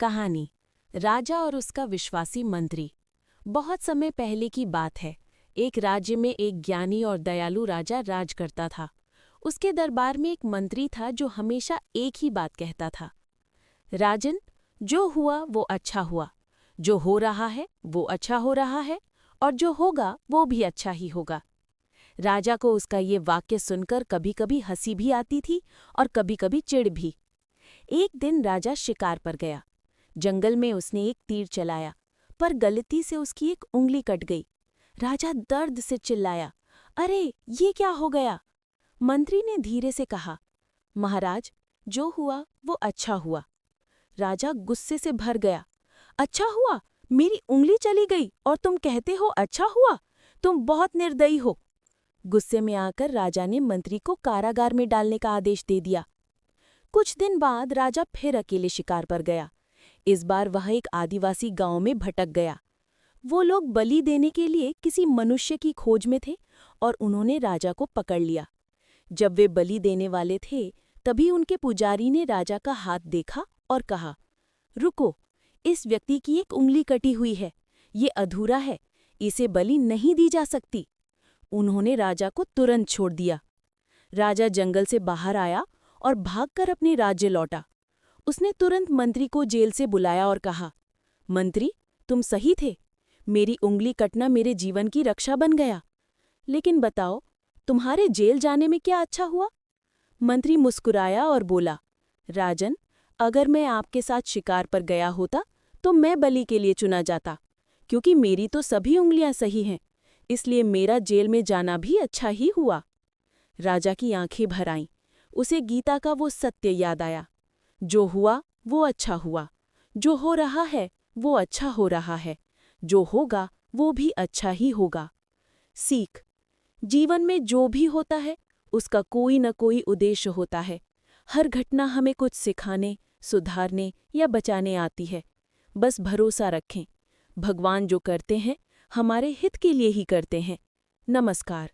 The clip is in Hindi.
कहानी राजा और उसका विश्वासी मंत्री। बहुत समय पहले की बात है। एक राज्य में एक ज्ञानी और दयालु राजा राज करता था। उसके दरबार में एक मंत्री था जो हमेशा एक ही बात कहता था, राजन, जो हुआ वो अच्छा हुआ, जो हो रहा है वो अच्छा हो रहा है, और जो होगा वो भी अच्छा ही होगा। राजा को उसका ये वाक्य सुनकर कभी कभी हंसी भी आती थी और कभी कभी चिढ़ भी। एक दिन राजा शिकार पर गया। जंगल में उसने एक तीर चलाया, पर गलती से उसकी एक उंगली कट गई। राजा दर्द से चिल्लाया, अरे ये क्या हो गया? मंत्री ने धीरे से कहा, महाराज, जो हुआ वो अच्छा हुआ। राजा गुस्से से भर गया, अच्छा हुआ? मेरी उंगली चली गई और तुम कहते हो अच्छा हुआ? तुम बहुत निर्दयी हो। गुस्से में आकर राजा ने मंत्री को कारागार में डालने का आदेश दे दिया। कुछ दिन बाद राजा फिर अकेले शिकार पर गया। इस बार वह एक आदिवासी गांव में भटक गया। वो लोग बलि देने के लिए किसी मनुष्य की खोज में थे और उन्होंने राजा को पकड़ लिया। जब वे बलि देने वाले थे, तभी उनके पुजारी ने राजा का हाथ देखा और कहा, रुको, इस व्यक्ति की एक उंगली कटी हुई है, ये अधूरा है, इसे बलि नहीं दी जा सकती। उन्होंने राजा को तुरंत छोड़ दिया। राजा जंगल से बाहर आया और भागकर अपने राज्य लौटा। उसने तुरंत मंत्री को जेल से बुलाया और कहा, मंत्री, तुम सही थे, मेरी उंगली कटना मेरे जीवन की रक्षा बन गया। लेकिन बताओ, तुम्हारे जेल जाने में क्या अच्छा हुआ? मंत्री मुस्कुराया और बोला, राजन, अगर मैं आपके साथ शिकार पर गया होता तो मैं बलि के लिए चुना जाता, क्योंकि मेरी तो सभी उंगलियां सही हैं, इसलिए मेरा जेल में जाना भी अच्छा ही हुआ। राजा की आंखें भर आईं। उसे गीता का वो सत्य याद आया, जो हुआ वो अच्छा हुआ, जो हो रहा है वो अच्छा हो रहा है, जो होगा वो भी अच्छा ही होगा। सीख, जीवन में जो भी होता है उसका कोई न कोई उद्देश्य होता है। हर घटना हमें कुछ सिखाने, सुधारने या बचाने आती है। बस भरोसा रखें, भगवान जो करते हैं हमारे हित के लिए ही करते हैं। नमस्कार।